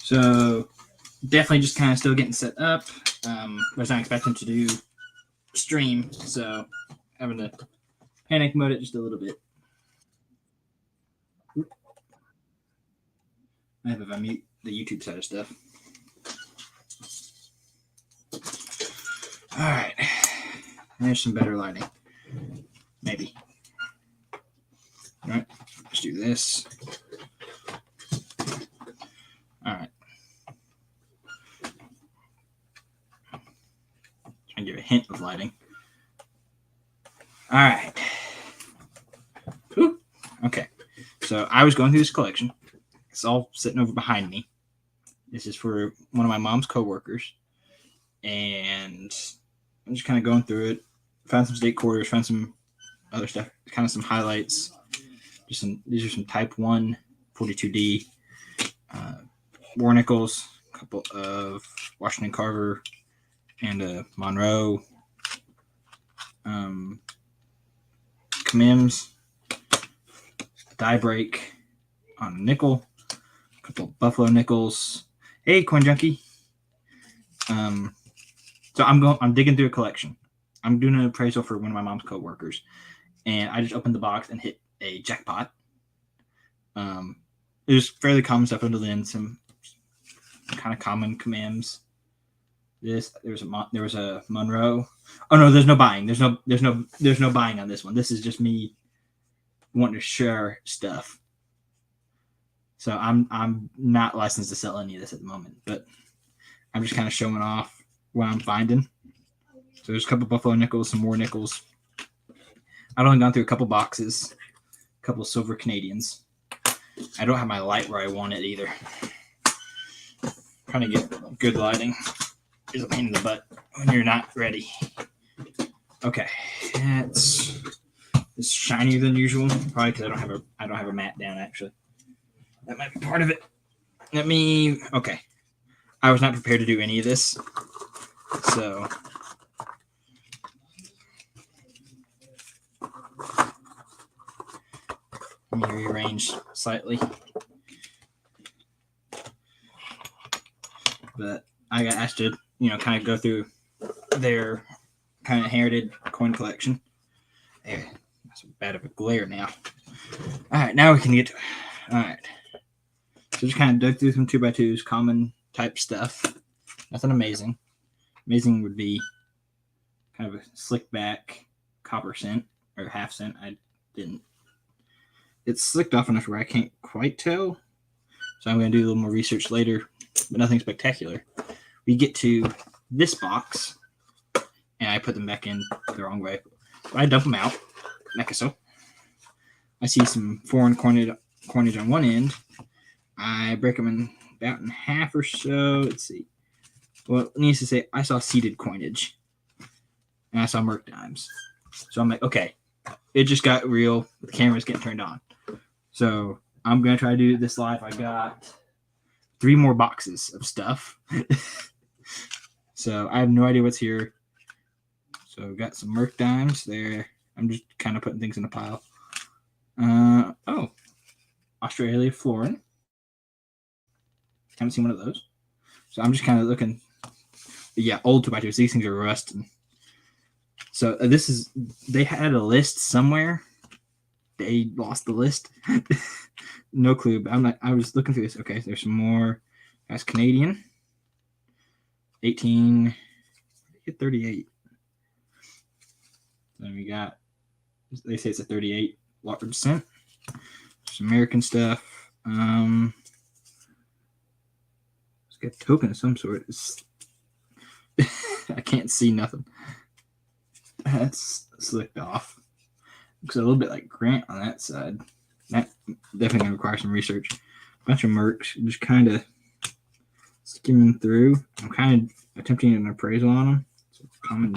So definitely just kind of still getting set up. Was not expecting to do stream, so having to panic mode it just a little bit. I have to unmute the YouTube side of stuff. All right, there's some better lighting, maybe. All right, let's do this. All right. And give a hint of lighting. All right. Ooh. Okay. So I was going through this collection. It's all sitting over behind me. This is for one of my mom's coworkers. And I'm just kind of going through it. Found some state quarters, found some other stuff, kind of some highlights. These are some Type 1 42D war nickels, a couple of Washington Carver and a Monroe commems, die break on a nickel, a couple of Buffalo nickels. Hey, Coin Junkie. So I'm digging through a collection. I'm doing an appraisal for one of my mom's coworkers, and I just opened the box and hit a jackpot. It was fairly common stuff under the end, some kind of common commems. There was a Monroe. Oh no, there's no buying. There's no buying on this one. This is just me wanting to share stuff. So I'm not licensed to sell any of this at the moment, but I'm just kind of showing off what I'm finding. So there's a couple Buffalo nickels, some more nickels. I've only gone through a couple boxes, a couple silver Canadians. I don't have my light where I want it either. Trying to get good lighting is a pain in the butt when you're not ready. Okay, it's shinier than usual, probably because I don't have a mat down actually. That might be part of it. Okay. I was not prepared to do any of this, so let me rearrange slightly. But I got asked to, kind of go through their kind of inherited coin collection. There, that's bad of a glare now. All right, now we can get to it. All right. So just kind of dug through some 2x2s, common type stuff. Nothing amazing. Amazing would be kind of a slick back copper cent or half cent. I didn't. It's slicked off enough where I can't quite tell. So I'm going to do a little more research later, but nothing spectacular. We get to this box, and I put them back in the wrong way. So I dump them out, like so. I see some foreign coinage on one end. I break them about in half or so. Let's see. Well, it needs to say I saw seeded coinage, and I saw merc dimes. So I'm like, okay, it just got real. The camera's getting turned on. So I'm going to try to do this live. I got 3 more boxes of stuff. So I have no idea what's here. So I've got some merc dimes there. I'm just kind of putting things in a pile. Australia florin. Haven't seen one of those. So I'm just kind of looking. Yeah, old 2x2s. These things are rusting. So they had a list somewhere. They lost the list. No clue. But I was looking through this. Okay, there's some more. That's Canadian. 38. Then we got, they say it's a 38 large cent. Some American stuff. It's got a token of some sort. I can't see nothing. That's slicked off. Looks a little bit like Grant on that side. That definitely gonna require some research. Bunch of mercs, just kind of skimming through. I'm kind of attempting an appraisal on them. So common.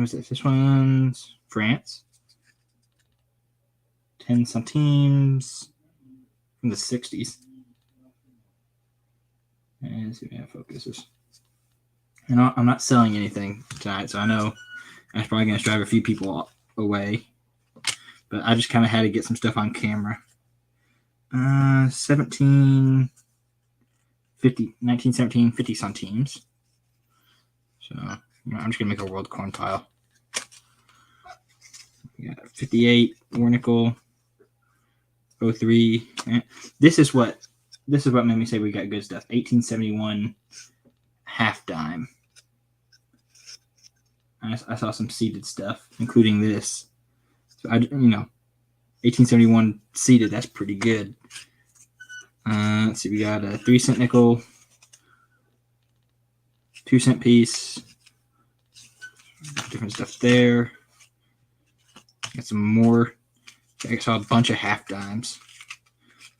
This one's France. 10 centimes from the 60s. And let's see if that focuses. And I'm not selling anything tonight, so I know I'm probably going to drive a few people away. But I just kind of had to get some stuff on camera. 17 1917 50 centimes. So I'm just gonna make a world coin pile. We got 58 war nickel, 03. This is what made me say we got good stuff. 1871 half dime. I saw some seeded stuff, including this. So 1871 seeded. That's pretty good. Let's see. We got a 3-cent nickel, 2-cent piece. Different stuff there. Got some more. I saw a bunch of half dimes.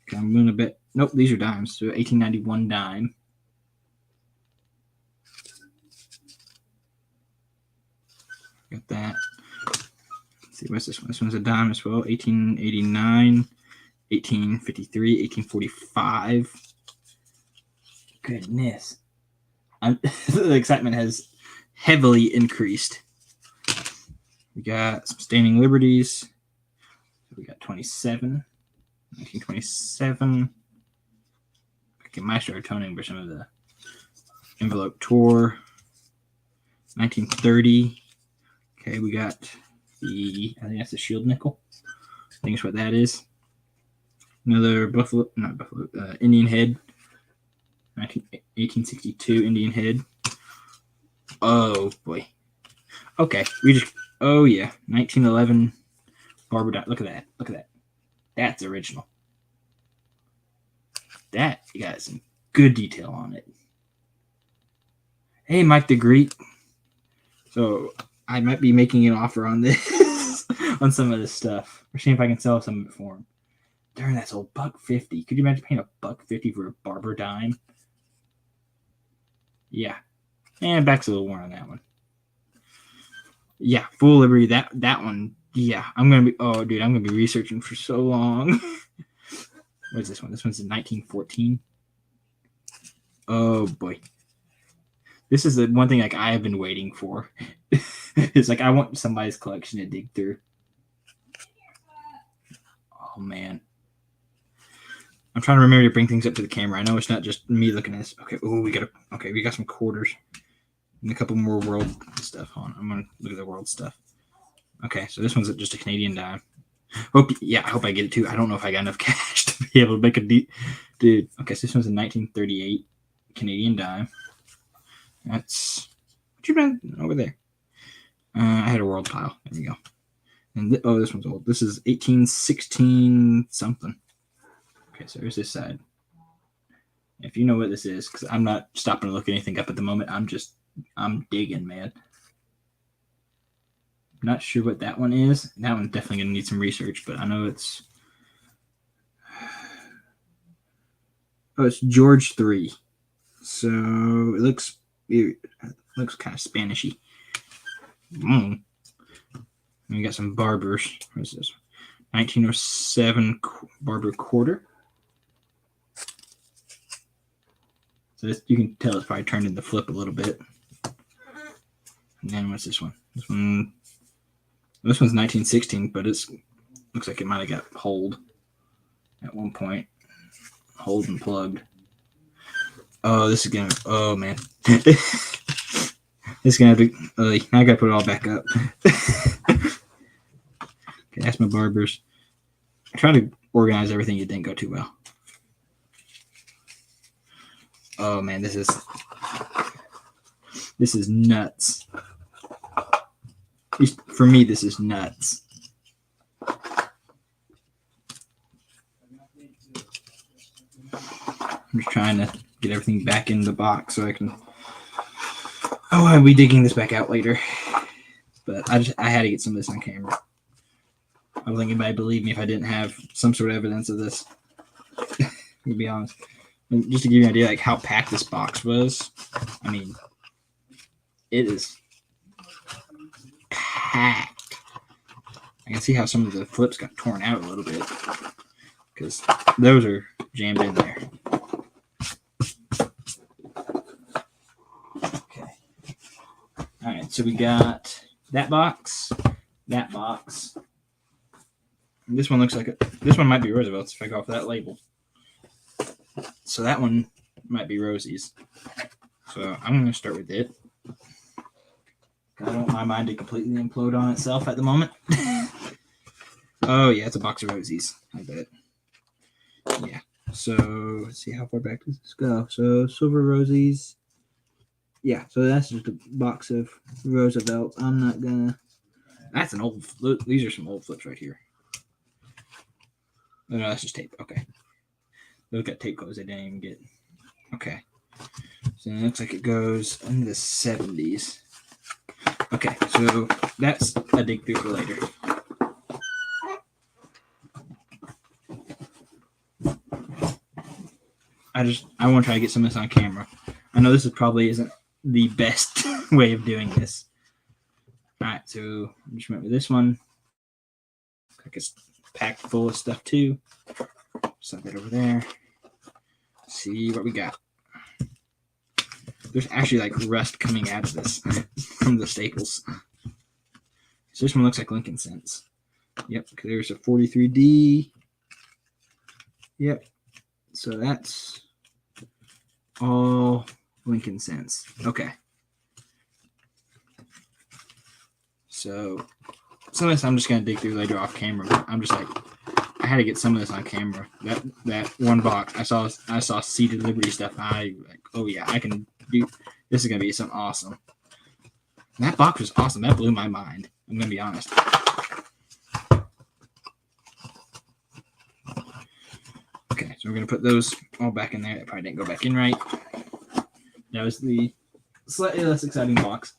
Okay, I'm going to bet. Nope, these are dimes. So 1891 dime. Got that. Let's see, what's this one? This one's a dime as well. 1889, 1853, 1845. Goodness. The excitement has heavily increased. We got some standing liberties. We got 1927. Okay, my started toning for some of the envelope tour. 1930. Okay, we got I think that's the shield nickel. I think that's what that is. Another Indian head. 1862 Indian head. Oh boy. Okay, oh yeah, 1911 Barber dime. Look at that. Look at that. That's original. That got some good detail on it. Hey, Mike the Greek. So I might be making an offer on this, on some of this stuff. Or seeing if I can sell some of it for him. Darn, that's old $1.50. Could you imagine paying $1.50 for a Barber dime? Yeah. And back's a little worn on that one. Yeah, full liberty. That one. Yeah, I'm gonna be researching for so long. What's this one? This one's in 1914. Oh boy. This is the one thing like I have been waiting for. It's like I want somebody's collection to dig through. Oh man. I'm trying to remember to bring things up to the camera. I know it's not just me looking at this. Okay, we got some quarters and a couple more world stuff. Hold on, I'm gonna look at the world stuff. Okay, so this one's just a Canadian dime. I hope I get it too. I don't know if I got enough cash to be able to make a dude. Okay, so this one's a 1938 Canadian dime. That's what you been over there. I had a world pile. There we go. And this one's old. This is 1816 something. Okay, so there's this side. If you know what this is, because I'm not stopping to look anything up at the moment. I'm digging, man. Not sure what that one is. That one's definitely going to need some research, but I know it's... Oh, it's George III. So it looks kind of Spanishy. We got some Barbers. What is this? 1907 Barber quarter. So this, you can tell it's probably turned in the flip a little bit. And then what's this one? This one's 1916, but it looks like it might have got holed at one point. Hold and plugged. Oh, this is gonna. Oh man, this is gonna be. Now I gotta put it all back up. Okay, that's my Barbers. I try to organize everything. It didn't go too well. Oh man, this is nuts. For me, this is nuts. I'm just trying to get everything back in the box so I can. Oh, I'll be digging this back out later. But I had to get some of this on camera. I don't think anybody believed me if I didn't have some sort of evidence of this. To be honest. And just to give you an idea like how packed this box was. I mean, it is packed. I can see how some of the flips got torn out a little bit because those are jammed in there. Okay. All right, so we got that box. And this one looks like this one might be Roosevelt's if I go off that label. So that one might be Rosie's. So I'm going to start with it. I don't want my mind to completely implode on itself at the moment. Oh, yeah, it's a box of Rosie's. I bet. Yeah. So, let's see, how far back does this go? So, Silver Rosie's. Yeah, so that's just a box of Roosevelt. I'm not going to... That's an old... These are some old flips right here. Oh, no, that's just tape. Okay. Look at tape goes I didn't even get. Okay. So it looks like it goes into the 70s. Okay, so that's a dig through for later. I want to try to get some of this on camera. I know this probably isn't the best way of doing this. Alright, so I just went with this one. Looks like it's packed full of stuff too. Set that over there. See what we got. There's actually like rust coming out of this from the staples. So this one looks like Lincoln Cents. Yep, there's a 43D. Yep. So that's all Lincoln Cents. Okay. So some of this I'm just gonna dig through later off camera. But I'm just like, I had to get some of this on camera. That one box, I saw Seated Liberty stuff. I like, oh yeah, I can do. This is gonna be something awesome. And that box was awesome. That blew my mind. I'm gonna be honest. Okay, so we're gonna put those all back in there. That probably didn't go back in right. That was the slightly less exciting box.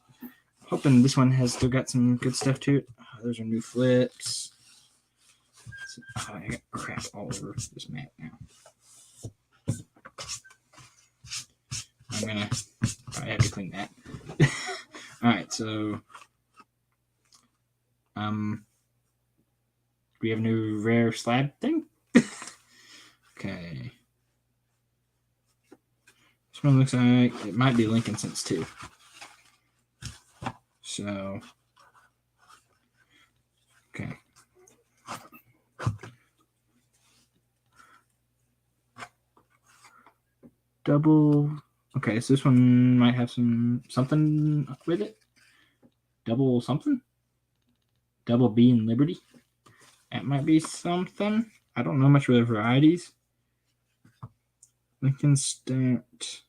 Hoping this one has still got some good stuff to it. Those are new flips. Oh, I got crap all over this mat now. I'm gonna probably have to clean that. All right, so we have a new rare slab thing. Okay, this one looks like it might be Lincoln Cents too. So, okay. Double. Okay, so this one might have something with it. Double something. Double B in Liberty. That might be something. I don't know much of the varieties. Lincoln Stamped.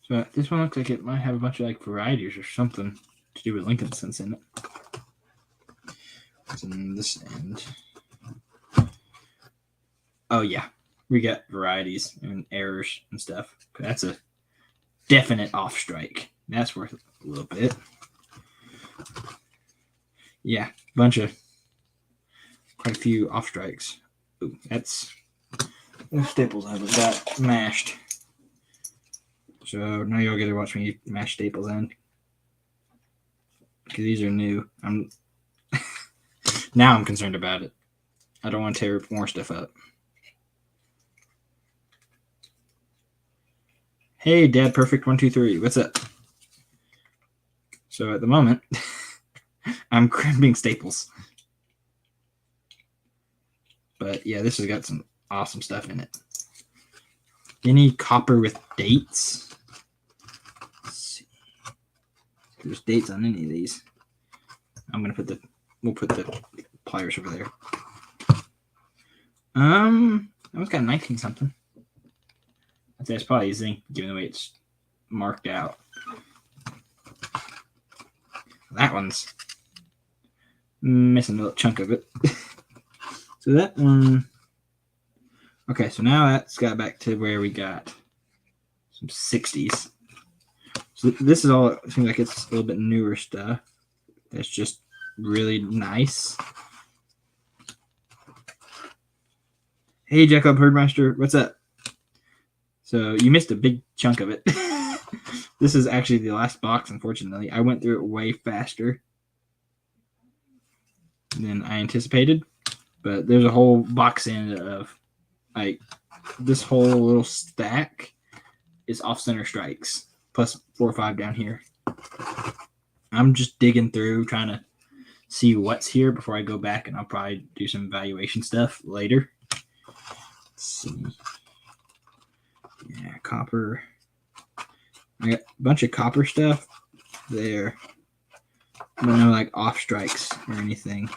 So this one looks like it might have a bunch of like varieties or something to do with Lincoln Cents in it. What's in this end? Oh yeah, we got varieties and errors and stuff. That's a definite off strike. That's worth a little bit. Yeah, quite a few off strikes. Ooh, that's those staples I haven't got mashed. So now y'all get to watch me mash staples in. Because these are new. Now I'm concerned about it. I don't want to tear more stuff up. Hey, Dad Perfect 123. What's up? So at the moment, I'm crimping staples. But yeah, this has got some awesome stuff in it. Any copper with dates? Let's see. If there's dates on any of these. We'll put the pliers over there. That one's got 19 something. I'd say it's probably zinc, given the way it's marked out. That one's missing a little chunk of it. So that one. Okay, so now that's got back to where we got some 60s. So this is all, it seems like it's a little bit newer stuff. That's just really nice. Hey, Jacob Herdmeister, what's up? So you missed a big chunk of it. This is actually the last box, unfortunately. I went through it way faster than I anticipated. But there's a whole box in of, like, this whole little stack is off-center strikes, plus 4 or 5 down here. I'm just digging through, trying to see what's here before I go back, and I'll probably do some evaluation stuff later. Let's see. Yeah, copper. I got a bunch of copper stuff there, but no like off strikes or anything.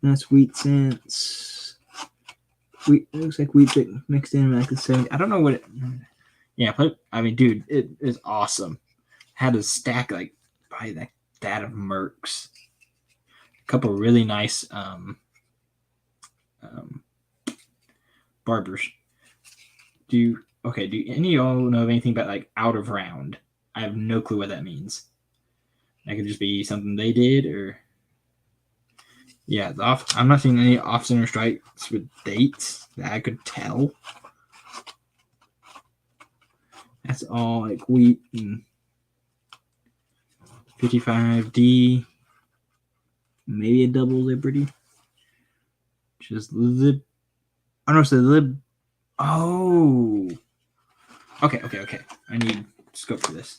That's wheat cents. Wheat, it looks like wheat mixed in like the 70. I don't know what it. Yeah, but I mean, dude, it is awesome. Had a stack like probably like that of Mercs. A couple of really nice barbers. Do any of y'all know of anything about like out of round? I have no clue what that means. That could just be something they did, or yeah, I'm not seeing any off center strikes with dates that I could tell. That's all like wheat and 55D, maybe a double Liberty. Just lib. I don't know, so lib. Oh. Okay. I need scope for this.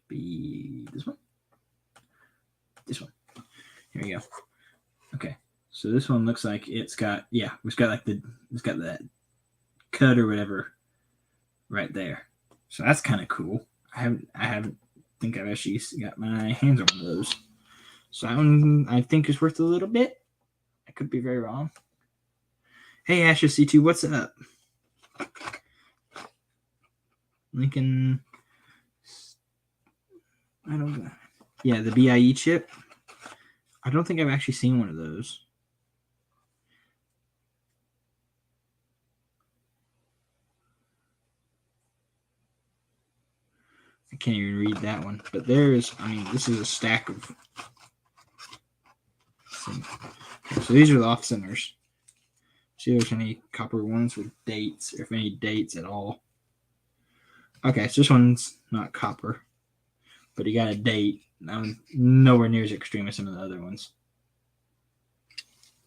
Be this one. This one. Here we go. Okay. So this one looks like it's got that cut or whatever right there. So that's kind of cool. I haven't think I've actually got my hands on one of those. So that one I think is worth a little bit. I could be very wrong. Hey Ashes C2, what's up? Lincoln. I don't know. Yeah, the BIE chip. I don't think I've actually seen one of those. I can't even read that one. But this is a stack of. So these are the off centers. See if there's any copper ones with dates, or if any dates at all. Okay, so this one's not copper, but he got a date. Nowhere near as extreme as some of the other ones.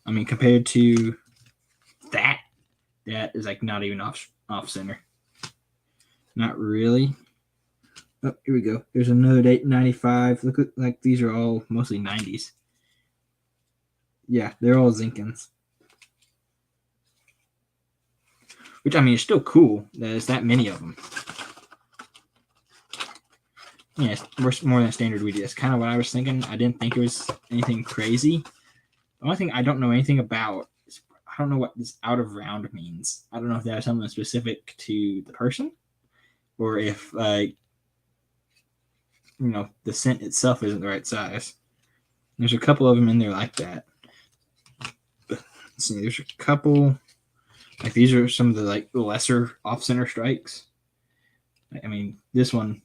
I mean, compared to that is like not even off center. Not really. Oh, here we go. There's another date, 95. Look like these are all mostly 90s. Yeah, they're all Zinkins. Which, I mean, is still cool. There's that many of them. Yeah, it's more than standard weed. That's kind of what I was thinking. I didn't think it was anything crazy. The only thing I don't know anything about is I don't know what this out of round means. I don't know if that is something specific to the person, or if, the scent itself isn't the right size. There's a couple of them in there like that. Let's see, there's a couple. Like these are some of the like lesser off-center strikes. I mean, this one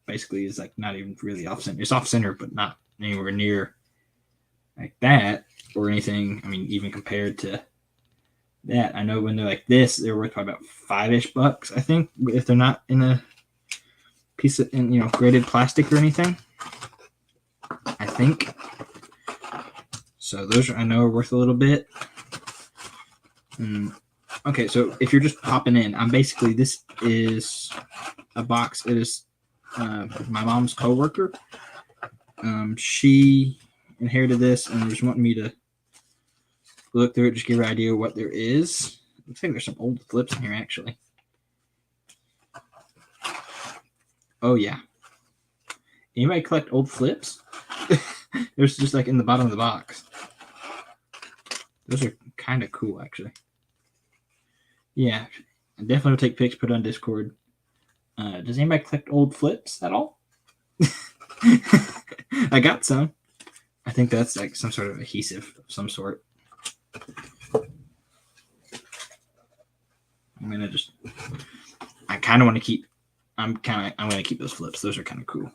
basically is like not even really off-center. It's off-center, but not anywhere near like that or anything. I mean, even compared to that, I know when they're like this, they're worth probably about $5-ish, I think, if they're not in a piece of graded plastic or anything. I think. So those I know are worth a little bit. Okay, so if you're just popping in, this is a box. It is my mom's coworker. She inherited this and just wanted me to look through it, just give her an idea of what there is. I think there's some old flips in here, actually. Oh, yeah. Anybody collect old flips? There's just like in the bottom of the box. Those are kind of cool, actually. Yeah, I definitely will take pics, put on Discord. Does anybody collect old flips at all? I got some. I think that's like some sort of adhesive of some sort. I'm going to keep those flips. Those are kind of cool.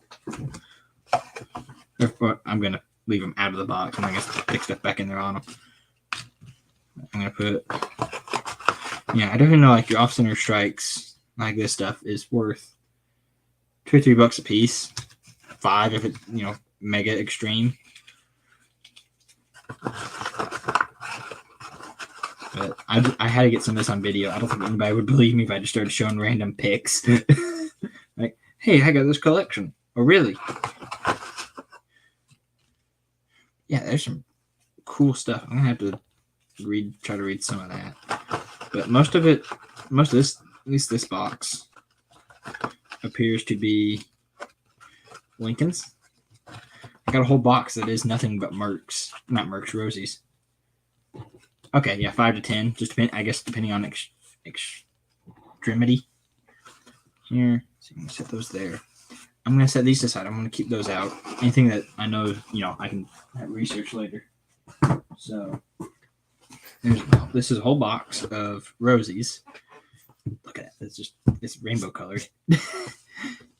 I'm going to leave them out of the box. I'm going to stick stuff back in there on them. I'm going to put... Yeah, I definitely know like your off-center strikes, like this stuff, is worth $2 or $3 a piece. $5 if it's, mega extreme. But I had to get some of this on video. I don't think anybody would believe me if I just started showing random pics. Like, hey, I got this collection. Oh, really? Yeah, there's some cool stuff. I'm going to have to try to read some of that. But most of this, at least this box, appears to be Lincolns. I got a whole box that is nothing but Mercs, not Mercs, Rosies. Okay, yeah, 5 to 10, just depending on extremity. Here, so you can set those there. I'm gonna set these aside. I'm gonna keep those out. Anything that I know, I can research later. So this is a whole box of Rosies. Look at that. It's rainbow colored.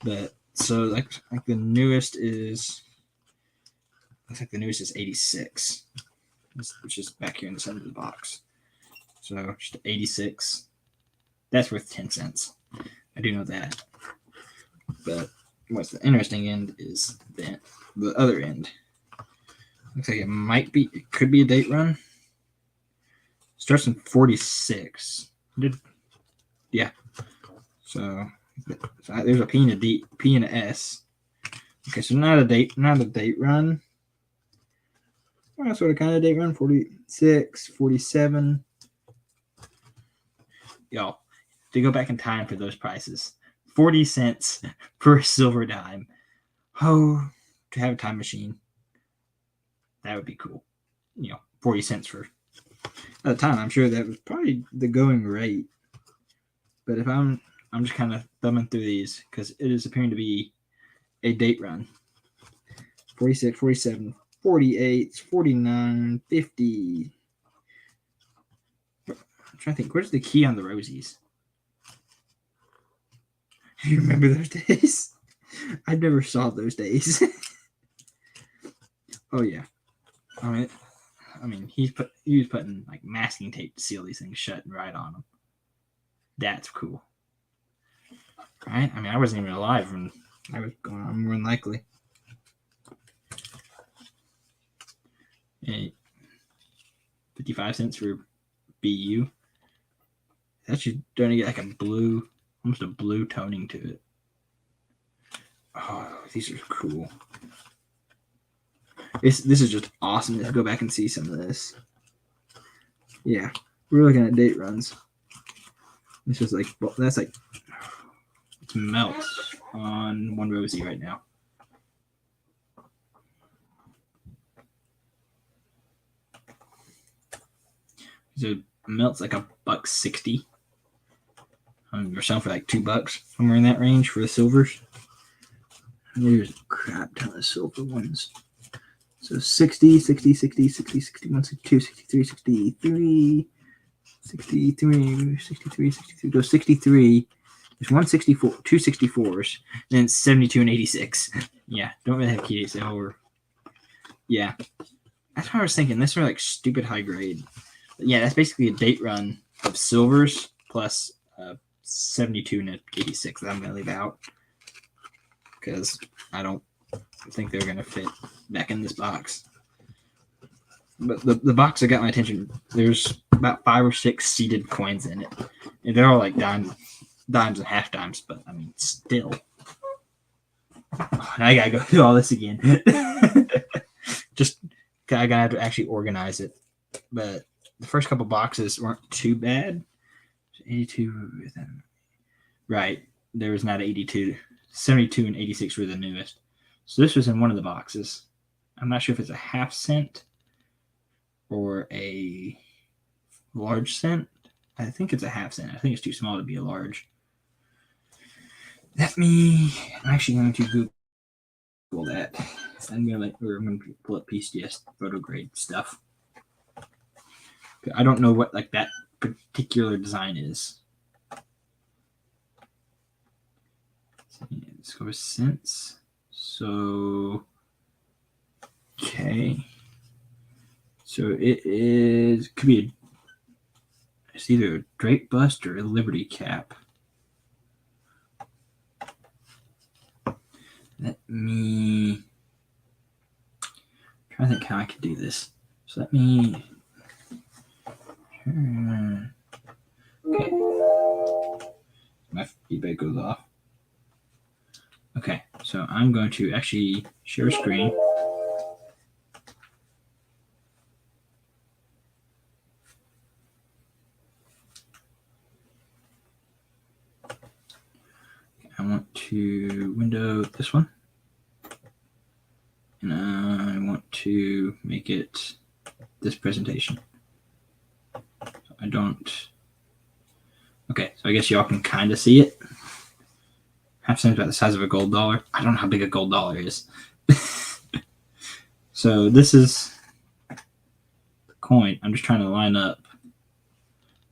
But so like the newest is, looks like the newest is 86, which is back here in the center of the box. So just 86. That's worth 10 cents. I do know that. But what's the interesting end is the other end. Looks like it could be a date run. Starts in 46. Yeah. So there's a P and a D, P and a S. Okay, so not a date run. Well, sort of kind of date run. 46, 47. Y'all, to go back in time for those prices, 40 cents per silver dime. Oh, to have a time machine, that would be cool. 40 cents for, at the time, I'm sure that was probably the going rate. But if I'm just kind of thumbing through these because it is appearing to be a date run. 46, 47, 48, 49, 50. I'm trying to think, where's the key on the Rosies? Do you remember those days? I've never saw those days. Oh yeah. I mean, he was putting like masking tape to seal these things shut and right on them. That's cool. Right? I mean, I wasn't even alive when I was going on, more than likely. And 55 cents for BU. That's just going to get like almost a blue toning to it. Oh, these are cool. This is just awesome. Let's go back and see some of this. Yeah, we're looking at date runs. This is like, that's like, it's melts on one Rosie right now. So it melts like $1.60. Or selling for like $2, somewhere in that range for the silvers. There's a crap ton of silver ones. So 60, 60, 60, 60, 61, 62, 63, 63, 63, 63, 63. Go 63. There's 164, 264s, and then 72 and 86. Yeah, don't really have key dates over. Yeah, that's what I was thinking. This are like stupid high grade. But yeah, that's basically a date run of silvers plus 72 and 86 that I'm going to leave out because I don't think they're going to fit back in this box. But the box that got my attention, there's about 5 or 6 seeded coins in it. And they're all like dimes and half dimes, but I mean, still. Oh, now I got to go through all this again. Just, I got to have to actually organize it. But the first couple boxes weren't too bad. 82 with them. Right. There was not 82. 72 and 86 were the newest. So this was in one of the boxes. I'm not sure if it's a half cent or a large cent. I think it's a half cent. I think it's too small to be a large. I'm actually going to Google that. I'm going to pull up PCS photo grade stuff. I don't know what like that particular design is. Let's go with cents. So, okay. So could be it's either a Drake bust or a Liberty cap. I'm trying to think how I could do this. So let me. Okay. My feedback goes off. Okay, so I'm going to actually share screen. want to window this one. And I want to make it this presentation. So I don't. Okay, so I guess y'all can kind of see it. Half cent about the size of a gold dollar. I don't know how big a gold dollar is. So this is the coin. I'm just trying to line up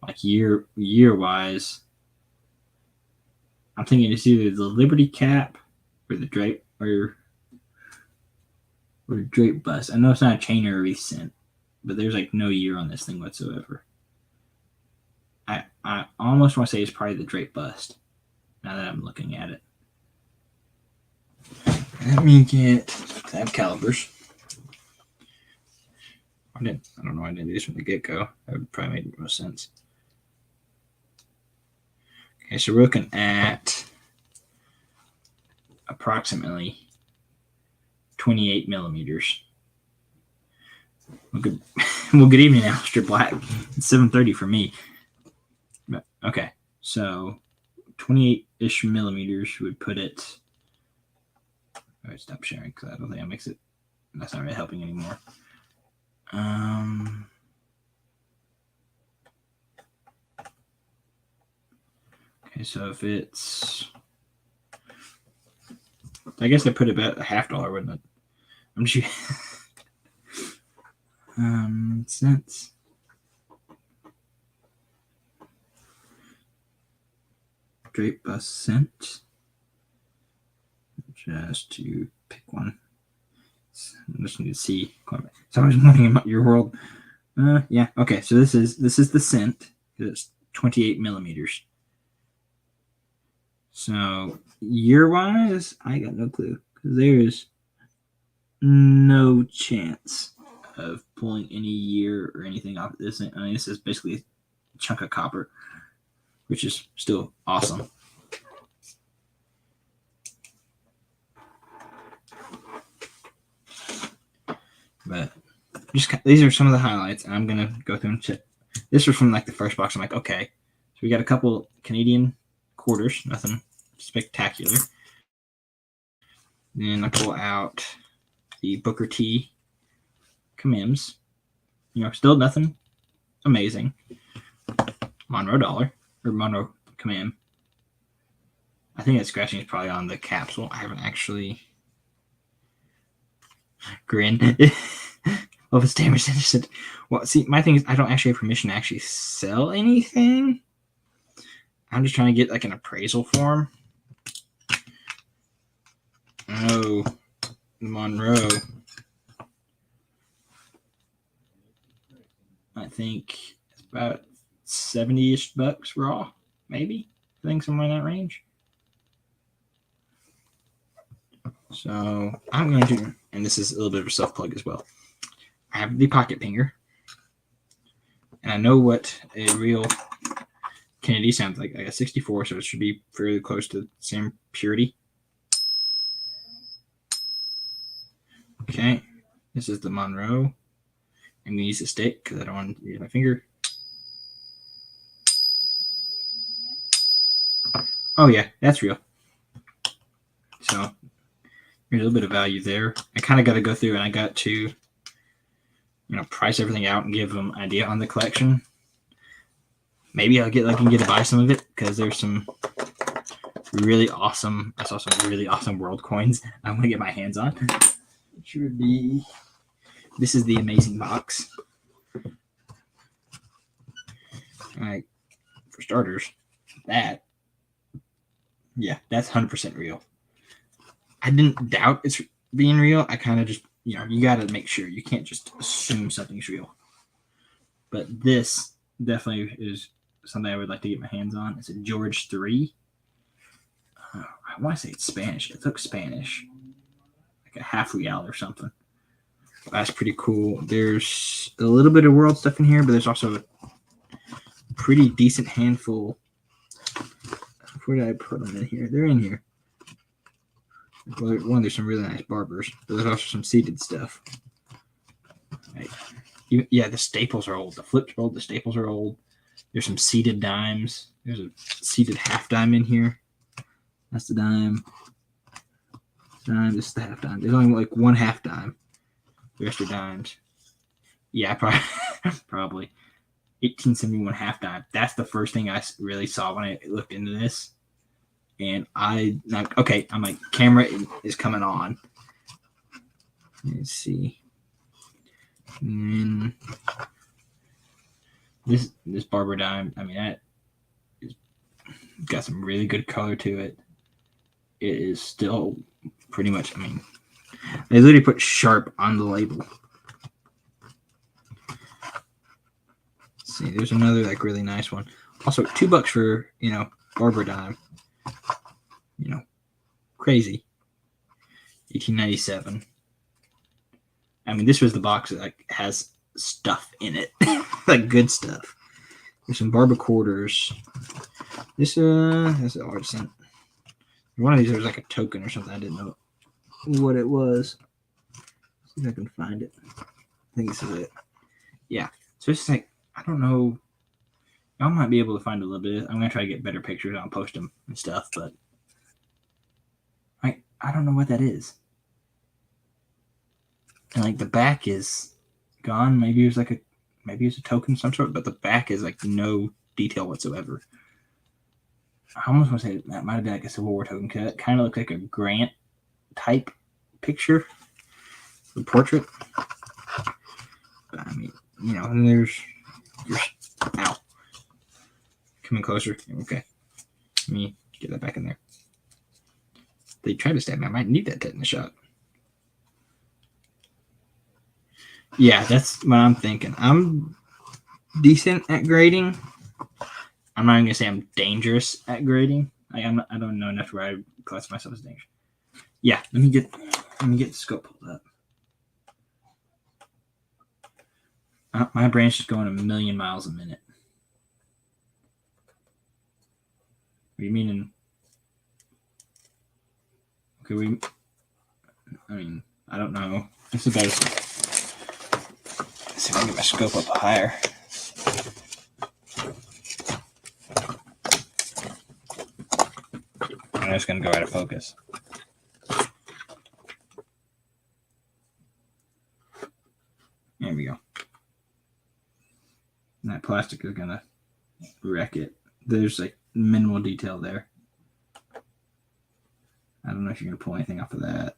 like year wise. I'm thinking it's either the Liberty cap or the Drake or Drake bust. I know it's not a chain or a recent, but there's like no year on this thing whatsoever. I almost want to say it's probably the Drake bust. Now that I'm looking at it, let me get. I have calibers. I don't know why I didn't do this from the get go. That would probably make the most sense. Okay, so we're looking at approximately 28 millimeters. Well, good evening, Alistair Black. It's 7:30 for me. Okay, so 28-ish millimeters would put it. All right, stop sharing because I don't think that makes it. That's not really helping anymore. Okay, so if it's, I guess I put about a $50, wouldn't it? I'm just cents. Drake bus cent. Just to pick one. I just need to see. So I was looking about your world. Yeah. Okay. So this is the cent. It's 28 millimeters. So year wise, I got no clue because there is no chance of pulling any year or anything off this. I mean, this is basically a chunk of copper, which is still awesome. But these are some of the highlights, and I'm gonna go through and check. This was from like the first box. I'm like, okay, so we got a couple Canadian quarters, nothing spectacular. Then I pull out the Booker T commems. Still nothing amazing. Monroe dollar or Monroe commem. I think that scratching is probably on the capsule. I haven't actually. Grin. Well, it's damaged. Interested. Well, see, my thing is I don't actually have permission to actually sell anything. I'm just trying to get like an appraisal form. Oh, Monroe. I think it's about 70-ish bucks raw, maybe. I think somewhere in that range. So I'm going to, and this is a little bit of a self-plug as well. I have the pocket pinger, and I know what a real Kennedy sounds like. I got 64, so it should be fairly close to the same purity. Okay, this is the Monroe. I'm going to use the stick because I don't want to use my finger. Oh yeah, that's real. So there's a little bit of value there. I kind of got to go through and I got to, price everything out and give them an idea on the collection. Maybe I'll get lucky and get to buy some of it because there's some really awesome. I saw some really awesome world coins I want to get my hands on. Which would be. This is the amazing box. Alright, for starters, that's 100% real. I didn't doubt it's being real. I kind of just, you got to make sure. You can't just assume something's real. But this definitely is something I would like to get my hands on. It's a George 3. I want to say it's Spanish. It looks Spanish. Like a half real or something. That's pretty cool. There's a little bit of world stuff in here, but there's also a pretty decent handful. Where did I put them in here? They're in here. Well, there's some really nice barbers, but there's also some seated stuff. Right. Yeah, the staples are old. The flips are old. The staples are old. There's some seated dimes. There's a seated half dime in here. That's the dime. Dime. This is the half dime. There's only like one half dime. The rest are dimes. Yeah, probably 1871 half dime. That's the first thing I really saw when I looked into this. And I'm like, camera is coming on. Let's see. And this barber dime, I mean, that is got some really good color to it. It is still pretty much, I mean, they literally put sharp on the label. Let's see, there's another like really nice one. Also, $2 for, barber dime. Crazy. 1897. I mean, this was the box that like has stuff in it, like good stuff. There's some barber quarters. This that's an artisan. One of these was like a token or something. I didn't know what it was. Let's see if I can find it. I think this is it. Yeah. So it's like, I don't know. Y'all might be able to find a little bit. I'm gonna try to get better pictures. I'll post them and stuff, but I don't know what that is. And like the back is gone. Maybe it was a token of some sort, but the back is like no detail whatsoever. I almost want to say that might have been like a Civil War token because it kind of looks like a Grant type picture, the portrait. But I mean, and there's ow. Coming closer. Okay. Let me get that back in there. They try to stab me. I might need that tetanus shot. Yeah, that's what I'm thinking. I'm decent at grading. I'm not even gonna say I'm dangerous at grading. I don't know enough where I classify myself as dangerous. Yeah, let me get the scope pulled up. My brain's just going a million miles a minute. What do you mean? Okay, I don't know. This is better. Let's see if I can get my scope up higher. I'm just going to go out of focus. There we go. And that plastic is going to wreck it. There's like minimal detail there. I don't know if you're going to pull anything off of that.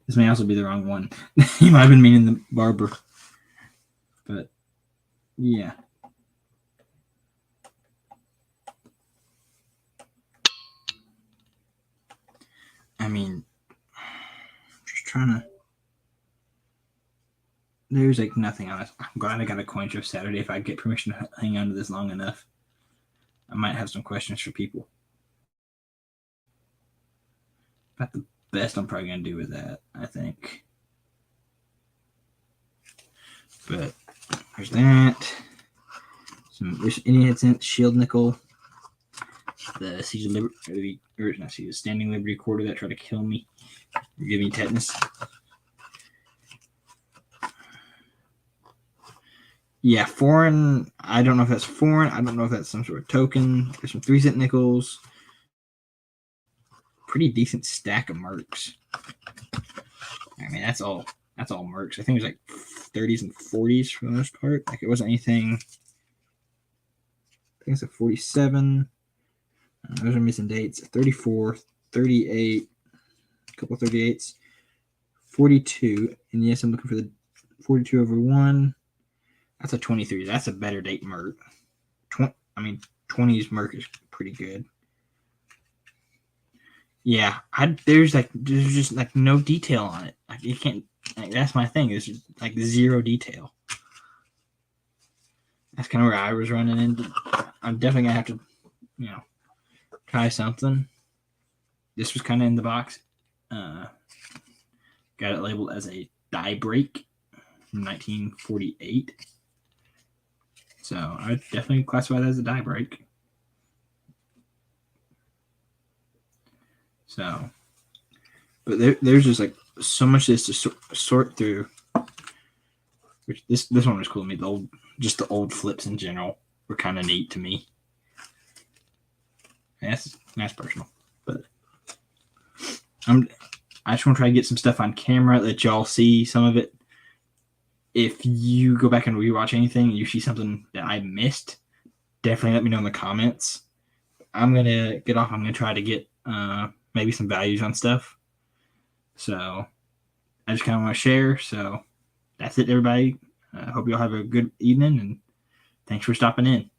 This may also be the wrong one. You might have been meaning the barber. But, yeah. I mean, just trying to... There's like nothing on it. I'm glad I got a coin drift Saturday. If I get permission to hang on to this long enough, I might have some questions for people. About the best I'm probably going to do with that, I think. But there's that. There's Indian cent, shield nickel, the Siege of Liberty, or not Siege, Standing Liberty quarter that tried to kill me, give me tetanus. Yeah, foreign. I don't know if that's foreign. I don't know if that's some sort of token. There's some 3-cent nickels. Pretty decent stack of mercs. I mean, that's all mercs. I think it was like 30s and 40s for the most part. Like it wasn't anything. I think it's a 47. Those are missing dates. 34, 38, a couple of 38s, 42. And yes, I'm looking for the 42 over 1. That's a 23. That's a better date merc. 20s merc is pretty good. Yeah, there's just like no detail on it. Like you can't. Like, that's my thing. Is like zero detail. That's kind of where I was running into. I'm definitely gonna have to, try something. This was kind of in the box. Got it labeled as a die break from 1948. So I would definitely classify that as a die break. So, but there's just like so much of this to sort through. Which this one was cool to me. The old flips in general were kind of neat to me. That's personal. But I just want to try to get some stuff on camera, let y'all see some of it. If you go back and rewatch anything and you see something that I missed, definitely let me know in the comments. I'm going to get off. I'm going to try to get maybe some values on stuff. So I just kind of want to share. So that's it, everybody. I hope you all have a good evening, and thanks for stopping in.